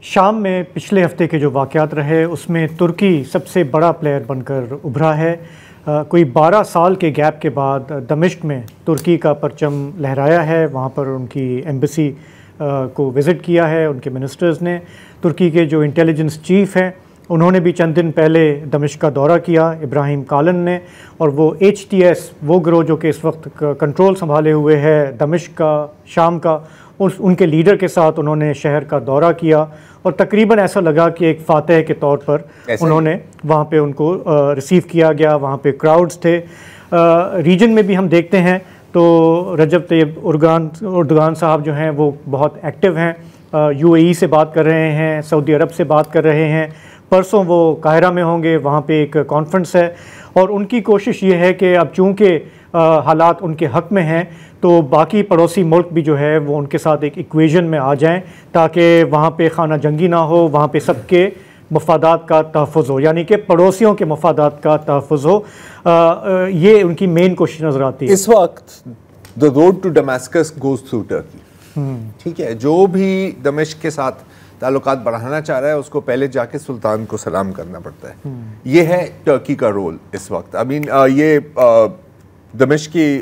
शाम में पिछले हफ्ते के जो वाक़यात रहे उसमें तुर्की सबसे बड़ा प्लेयर बनकर उभरा है। कोई 12 साल के गैप के बाद दमिश्क में तुर्की का परचम लहराया है। वहाँ पर उनकी एम्बेसी को विज़िट किया है उनके मिनिस्टर्स ने। तुर्की के जो इंटेलिजेंस चीफ़ हैं उन्होंने भी चंद दिन पहले दमिश्क का दौरा किया, इब्राहिम कालन ने। और वो HTS वो गिरोह जो कि इस वक्त कंट्रोल संभाले हुए है दमिश्क का, शाम का, उनके लीडर के साथ उन्होंने शहर का दौरा किया और तकरीबन ऐसा लगा कि एक फातह के तौर पर उन्होंने वहाँ पे उनको रिसीव किया गया। वहाँ पे क्राउड्स थे। रीजन में भी हम देखते हैं तो रजब तैयब उर्दगान साहब जो हैं वो बहुत एक्टिव हैं। UAE से बात कर रहे हैं, सऊदी अरब से बात कर रहे हैं। परसों वो काहिरा में होंगे, वहाँ पे एक कॉन्फ्रेंस है और उनकी कोशिश ये है कि अब चूँकि हालात उनके हक़ में हैं तो बाकी पड़ोसी मुल्क भी जो है वो उनके साथ एक इक्वेशन में आ जाएं ताकि वहाँ पे खाना जंगी ना हो, वहाँ पे सबके मफादात का तहफ़्फ़ुज़ हो, यानी कि पड़ोसियों के मफादात का तहफ़्फ़ुज़ हो। ये उनकी मेन कोशिश नज़र आती है। इस वक्त the road to Damascus goes through Turkey. ठीक है, जो भी दमिश्क के साथ ताल्लुकात बढ़ाना चाह रहा है उसको पहले जाके सुल्तान को सलाम करना पड़ता है। ये है टर्की का रोल इस वक्त। आई मीन ये दमिश्क की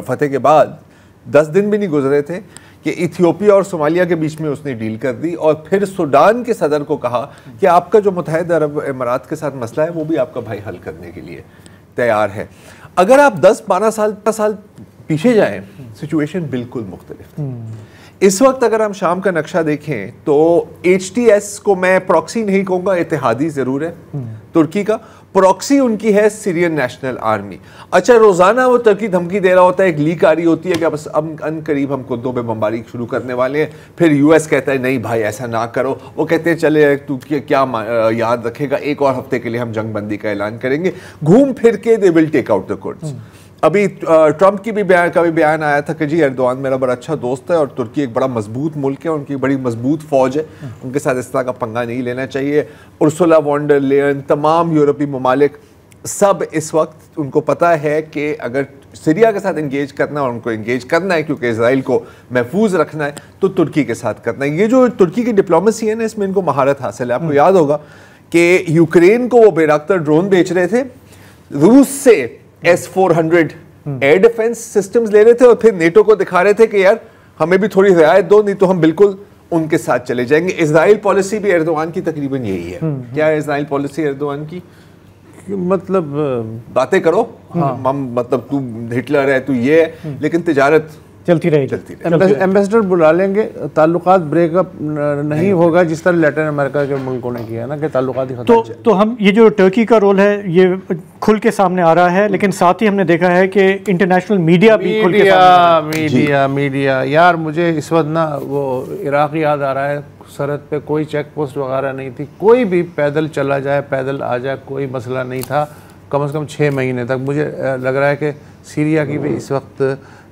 फतेह के बाद 10 दिन भी नहीं गुजरे थे कि इथियोपिया और सोमालिया के बीच में उसने डील कर दी और फिर सूडान के सदर को कहा कि आपका जो मुत्तहिदा अरब अमारात के साथ मसला है वो भी आपका भाई हल करने के लिए तैयार है। अगर आप 10-12 साल पीछे जाएं सिचुएशन बिल्कुल मुख्तलिफ। इस वक्त अगर हम शाम का नक्शा देखें तो HTS को मैं प्रॉक्सी नहीं कहूँगा, इत्तेहादी ज़रूर है तुर्की का। प्रॉक्सी उनकी है सीरियन नेशनल आर्मी। अच्छा, रोज़ाना वो तुर्की धमकी दे रहा होता है, एक लीक आ रही होती है कि बस अब अनकरीब हम कुद्दों पे बमबारी शुरू करने वाले हैं। फिर US कहता है नहीं भाई ऐसा ना करो। वो कहते हैं चले तू क्या याद रखेगा, एक और हफ्ते के लिए हम जंग बंदी का ऐलान करेंगे। घूम फिर के they will take out the Kurds. अभी ट्रंप की भी बयान आया था कि जी एर्दोआन मेरा बड़ा अच्छा दोस्त है और तुर्की एक बड़ा मजबूत मुल्क है, उनकी बड़ी मजबूत फौज है, उनके साथ इस तरह का पंगा नहीं लेना चाहिए। उर्सुला वॉन डर लेयन, तमाम यूरोपीय ममालिक सब इस वक्त उनको पता है कि अगर सीरिया के साथ इंगेज करना और उनको इंगेज करना है क्योंकि इसराइल को महफूज रखना है तो तुर्की के साथ करना है। ये जो तुर्की की डिप्लोमेसी है ना, इसमें इनको महारत हासिल है। आपको याद होगा कि यूक्रेन को वो बेराक्तर ड्रोन बेच रहे थे, रूस से S-400 एयर डिफेंस सिस्टम्स ले रहे थे और फिर नेटो को दिखा रहे थे कि यार हमें भी थोड़ी रियायत दो, नहीं तो हम बिल्कुल उनके साथ चले जाएंगे। इजराइल पॉलिसी भी एर्दोआन की तकरीबन यही है। क्या है इजराइल पॉलिसी एर्दोआन की? मतलब बातें करो, हम मतलब तू हिटलर है, तू ये है, लेकिन तिजारत चलती रहेगी। एम्बेसडर बुला लेंगे, ताल्लुकात ब्रेकअप नहीं होगा जिस तरह लैटिन अमेरिका के मुल्कों ने किया ना कि ताल्लुकात ही खत्म। तो हम ये जो टर्की का रोल है ये खुल के सामने आ रहा है, लेकिन साथ ही हमने देखा है कि इंटरनेशनल मीडिया भी खुल के सामने मीडिया यार मुझे इस वक्त ना वो इराक याद आ रहा है। सरहद पे कोई चेक पोस्ट वगैरह नहीं थी, कोई भी पैदल चला जाए पैदल आ जाए कोई मसला नहीं था कम से कम 6 महीने तक। मुझे लग रहा है कि सीरिया की भी इस वक्त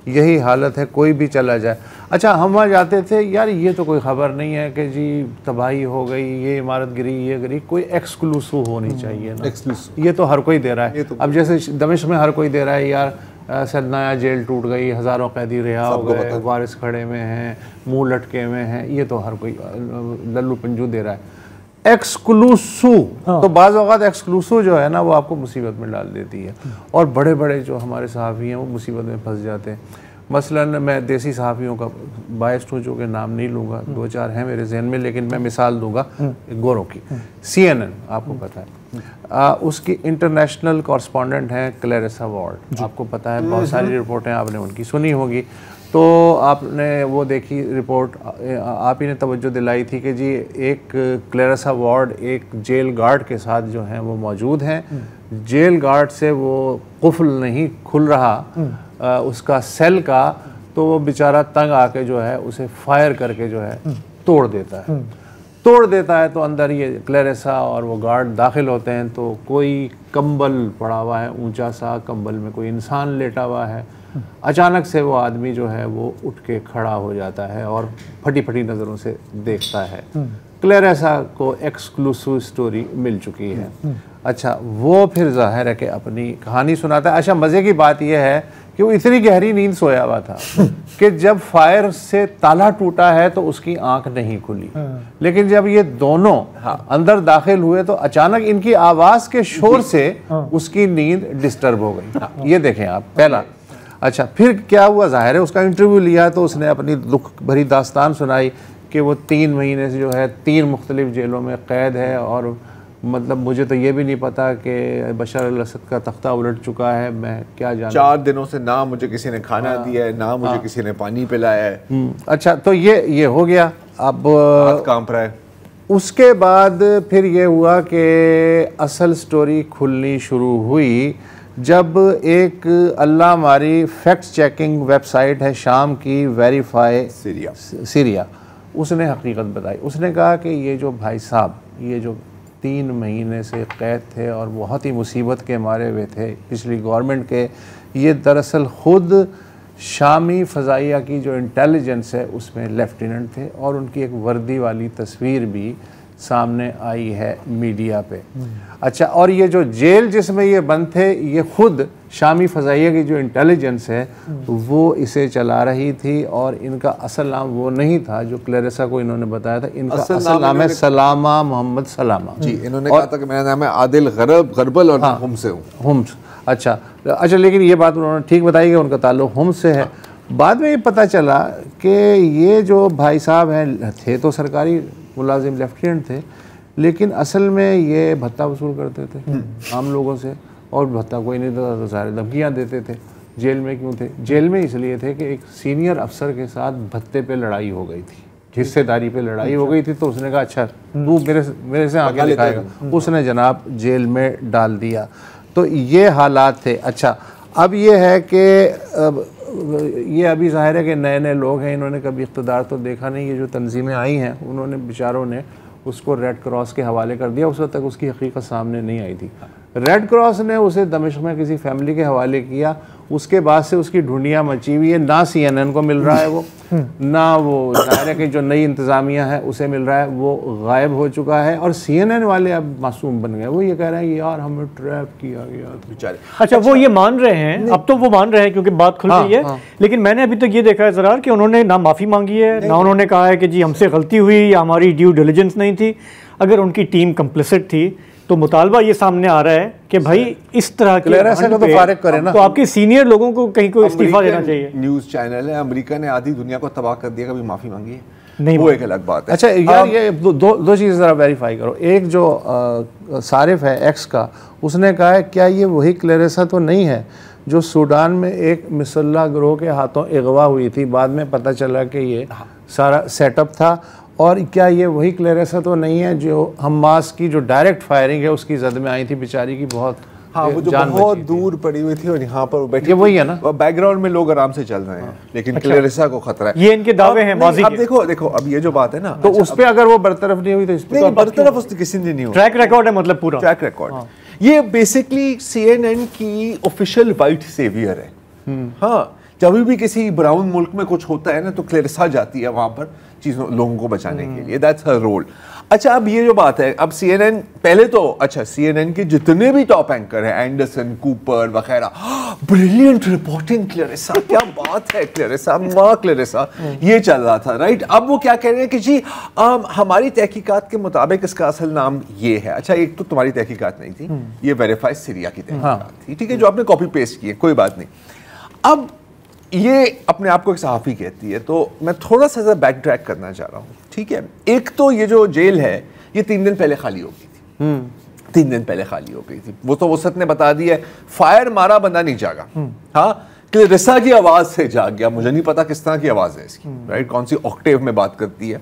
यही हालत है, कोई भी चला जाए। अच्छा, हम वहाँ जाते थे यार ये तो कोई ख़बर नहीं है कि जी तबाही हो गई, ये इमारत गिरी, ये गिरी, कोई एक्सक्लूसिव होनी चाहिए ना। ये तो हर कोई दे रहा है। अब जैसे दमिश्क में हर कोई दे रहा है यार सदनाया जेल टूट गई, हज़ारों कैदी रिहा हो गए, वारिस खड़े में हैं, मुँह लटके में हैं, ये तो हर कोई लल्लू पंजू दे रहा है। एक्सक्लूसिव तो बाज़ औक़ात एक्सक्लूसिव जो है ना वो आपको मुसीबत में डाल देती है और बड़े बड़े जो हमारे सहाफ़ी हैं वो मुसीबत में फंस जाते हैं। मसलन मैं देसी सहाफ़ियों का बायस्ड हूँ जो कि नाम नहीं लूँगा, 2-4 हैं मेरे जहन में, लेकिन मैं मिसाल दूँगा गोरों की। CNN आपको पता है, उसकी इंटरनेशनल कॉरस्पॉन्डेंट हैं क्लैरिसा वॉर्ड, आपको पता है, बहुत सारी रिपोर्टें आपने उनकी सुनी होगी। तो आपने वो देखी रिपोर्ट, आप ही ने तवज्जो दिलाई थी कि जी एक क्लैरिसा वॉर्ड एक जेल गार्ड के साथ जो हैं वो मौजूद हैं। जेल गार्ड से वो कुफल नहीं खुल रहा उसका सेल का, तो वो बेचारा तंग आके जो है उसे फायर करके जो है तोड़ देता है। तो अंदर ये क्लैरिसा और वो गार्ड दाखिल होते हैं तो कोई कंबल पड़ा हुआ है, ऊंचा सा कंबल में कोई इंसान लेटा हुआ है। अचानक से वो आदमी जो है वो उठ के खड़ा हो जाता है और फटी फटी नज़रों से देखता है। क्लैरिसा को एक्सक्लूसिव स्टोरी मिल चुकी है। अच्छा, वो फिर ज़ाहिर है कि अपनी कहानी सुनाता है। अच्छा, मज़े की बात यह है कि वो इतनी गहरी नींद सोया हुआ था कि जब फायर से ताला टूटा है तो उसकी आंख नहीं खुली। लेकिन जब ये दोनों अंदर दाखिल हुए तो अचानक इनकी आवाज के शोर से उसकी नींद डिस्टर्ब हो गई। ये देखें आप, पहला। अच्छा, फिर क्या हुआ, जाहिर है उसका इंटरव्यू लिया तो उसने अपनी दुख भरी दास्तान सुनाई कि वो 3 महीने से जो है 3 मुख्तलिफ जेलों में कैद है, और मतलब मुझे तो ये भी नहीं पता कि बशर अल-असद का तख्ता उलट चुका है, मैं क्या जानूं। 4 दिनों से ना मुझे किसी ने खाना दिया है, ना मुझे किसी ने पानी पिलाया है। अच्छा, तो ये हो गया। अब हाथ कांप रहा है। उसके बाद फिर ये हुआ कि असल स्टोरी खुलनी शुरू हुई जब एक अल्लाह मारी फैक्ट चेकिंग वेबसाइट है शाम की, वेरीफाई सीरिया, उसने हकीकत बताई। उसने कहा कि ये जो भाई साहब, ये जो 3 महीने से कैद थे और बहुत ही मुसीबत के मारे हुए थे पिछली गवर्नमेंट के, ये दरअसल ख़ुद शामी फ़ज़ाइया की जो इंटेलिजेंस है उसमें लेफ्टिनेंट थे, और उनकी एक वर्दी वाली तस्वीर भी सामने आई है मीडिया पे। अच्छा, और ये जो जेल जिसमें ये बंद थे, ये खुद शामी फ़ज़ाइया की जो इंटेलिजेंस है वो इसे चला रही थी, और इनका असल नाम वो नहीं था जो क्लेरेसा को इन्होंने बताया था। इनका असल नाम है सलामा मोहम्मद सलामा जी। इन्होंने कहा था कि मेरा नाम है आदिल गरबल और मैं हुम्स से हूँ। हुम्स। अच्छा, लेकिन ये बात उन्होंने ठीक बताई कि उनका ताल्लुक हुम्स से है। बाद में ये पता चला कि ये जो भाई साहब हैं थे तो सरकारी मुलाजिम, लेफ्टिनेंट थे, लेकिन असल में ये भत्ता वसूल करते थे आम लोगों से, और भत्ता कोई नहीं देता तो सारे धमकियाँ देते थे। जेल में क्यों थे? जेल में इसलिए थे कि एक सीनियर अफसर के साथ भत्ते पे लड़ाई हो गई थी, हिस्सेदारी पे लड़ाई हो गई थी, तो उसने कहा अच्छा तू मेरे से आगे दिखाएगा, उसने जनाब जेल में डाल दिया। तो ये हालात थे। अच्छा, अब ये है कि ये अभी ज़ाहिर है कि नए नए लोग हैं, इन्होंने कभी इक़्तिदार तो देखा नहीं। ये जो तंजीमें आई हैं उन्होंने बेचारों ने उसको रेड क्रॉस के हवाले कर दिया, उस वक्त तक उसकी हकीकत सामने नहीं आई थी। रेड क्रॉस ने उसे दमिश्क में किसी फैमिली के हवाले किया, उसके बाद से उसकी ढूंढियाँ मची हुई है। ना CNN को मिल रहा है वो, ना वो ज़ाहिर है कि जो नई इंतज़ामिया है उसे मिल रहा है, वो गायब हो चुका है। और CNN वाले अब मासूम बन गए, वो ये कह रहे हैं कि यार हमें ट्रैप किया गया बेचारे। अच्छा, वो ये मान रहे हैं, अब तो वो मान रहे हैं क्योंकि बात खुल गई है। लेकिन मैंने अभी तक ये देखा है ज़रार कि उन्होंने ना माफ़ी मांगी है, ना उन्होंने कहा है कि जी हमसे गलती हुई या हमारी ड्यू डिलिजेंस नहीं थी। अगर उनकी टीम कंप्लिसिट थी तो मुतालबा ये सामने आ रहा है कि भाई इस तरह के तो फारिग करें ना, तो आपके सीनियर लोगों को कहीं को इस्तीफा देना चाहिए। न्यूज़ चैनल है, अमेरिका ने आधी दुनिया को तबाह कर दिया, कभी माफ़ी मांगी है नहीं, वो एक अलग बात है। अच्छा यार, ये दो चीज़ ज़रा वेरीफाई करो। एक जो सारिफ है एक्स का, उसने कहा है क्या ये वही क्लेरेसा तो नहीं है जो सूडान में एक मिसल्ला गिरोह के हाथों अगवा हुई थी, बाद में पता चला कि ये सारा सेटअप था? और क्या ये वही क्लेरेसा तो नहीं है जो हमास की जो डायरेक्ट फायरिंग है उसकी जद में आई थी बेचारी की बहुत, हाँ, वो जो बहुत दूर पड़ी हुई थी और यहाँ पर बैठी, ये वही है ना? बैकग्राउंड में लोग आराम से चल रहे हैं, लेकिन क्लेरेसा को खतरा है। ये इनके दावे हैं माजी के। अब देखो अब ये जो बात है ना, तो उस पे अगर वो बरतरफ नहीं हुई तो इस पे बरतरफ उसने किसी ने नहीं हुआ। ट्रैक रिकॉर्ड है, मतलब पूरा ट्रैक रिकॉर्ड। ये बेसिकली CNN की ऑफिशियल वाइट सेवियर है। हाँ, जब भी किसी ब्राउन मुल्क में कुछ होता है ना तो क्लेरेसा जाती है वहां पर चीज़ों लोगों को बचाने के लिए, दैट्स हर रोल। अच्छा, अब ये जो बात है, अब CNN पहले तो अच्छा CNN के जितने भी टॉप एंकर हैं, एंडरसन, कूपर वगैरह, ब्रिलियंट रिपोर्टिंग क्लेरेसा, क्या बात है क्लेरेसा, माँ क्लेरेसा, ये चल रहा था, राइट। अब वो क्या कह रहे हैं कि जी हमारी तहकीकात के मुताबिक इसका असल नाम ये है। अच्छा, एक तो तुम्हारी तहकीकात नहीं थी, ये वेरीफाइड सीरिया की तहकीकात थी, ठीक है, जो आपने कॉपी पेस्ट की है, कोई बात नहीं। अब ये अपने आप को एक सहाफ़ी कहती है, तो मैं थोड़ा सा बैक ट्रैक करना चाह रहा हूँ, ठीक है। एक तो ये जो जेल है ये 3 दिन पहले खाली हो गई थी, 3 दिन पहले खाली हो गई थी। वो तो वसत ने बता दिया, फायर मारा बंदा नहीं जागा, हाँ, क्लेरेसा की आवाज़ से जाग गया। मुझे नहीं पता किस तरह की आवाज़ है इसकी, राइट, कौन सी ऑक्टेव में बात करती है।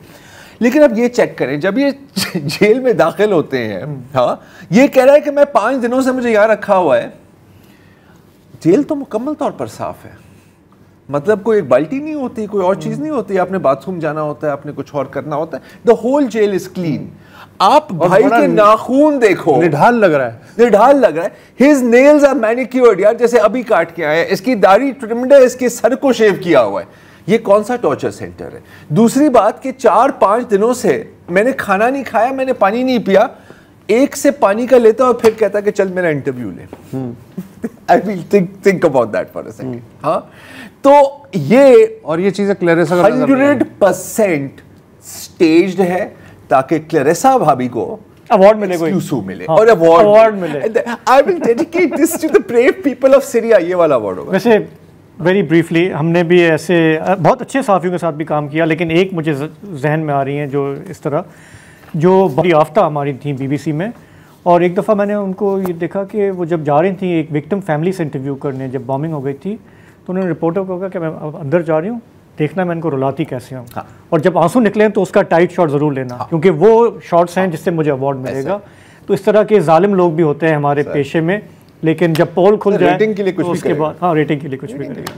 लेकिन अब ये चेक करें, जब ये जेल में दाखिल होते हैं, हाँ, ये कह रहा है कि मैं 5 दिनों से मुझे यहाँ रखा हुआ है। जेल तो मुकम्मल तौर पर साफ है, मतलब कोई एक बाल्टी नहीं होती, कोई और चीज नहीं होती, आपने बाथरूम जाना होता है, आपने कुछ और करना होता है। The whole jail is clean. आप भाई के नाखून देखो, निढाल लग रहा है, निढाल लग रहा है। हिज नेल्स आर मैनिक्योर्ड, यार जैसे अभी काट के आए हैं। इसकी दाढ़ी ट्रिम्ड है, इसके सर को शेव किया हुआ है। ये कौन सा टॉर्चर सेंटर है? दूसरी बात कि 4-5 दिनों से मैंने खाना नहीं खाया, मैंने पानी नहीं पिया। एक से पानी का लेता और फिर कहता कि चल मेरा इंटरव्यू ले। I will think about that for a second. हाँ, तो ये और ये चीजें क्लेरेसा 100% स्टेज्ड है ताकि क्लेरेसा भाभी को अवार्ड मिले, कोई एक्सक्लूसिव मिले। हाँ, और अवार्ड मिले। I will dedicate this to the brave people of Syria, ये वाला अवार्ड होगा। वैसे वेरी ब्रीफली, हमने भी ऐसे बहुत अच्छे साफियों के साथ भी काम किया, लेकिन एक मुझे जहन में आ रही हैं जो इस तरह, जो बड़ी आफ्ता हमारी थी बीबीसी में, और एक दफ़ा मैंने उनको ये देखा कि वो जब जा रही थी एक विक्टिम फैमिली से इंटरव्यू करने, जब बॉम्बिंग हो गई थी, तो उन्होंने रिपोर्टर को कहा कि मैं अब अंदर जा रही हूँ, देखना मैं इनको रुलाती कैसे हूँ। हाँ। और जब आंसू निकले तो उसका टाइट शॉट ज़रूर लेना। हाँ। क्योंकि वो शॉट्स हैं जिससे मुझे अवार्ड मिलेगा। तो इस तरह के जालिम लोग भी होते हैं हमारे पेशे में, लेकिन जब पोल खुल जाए रेटिंग के लिए कुछ तो भी उसके बाद, हाँ, रेटिंग के लिए कुछ भी करेगा।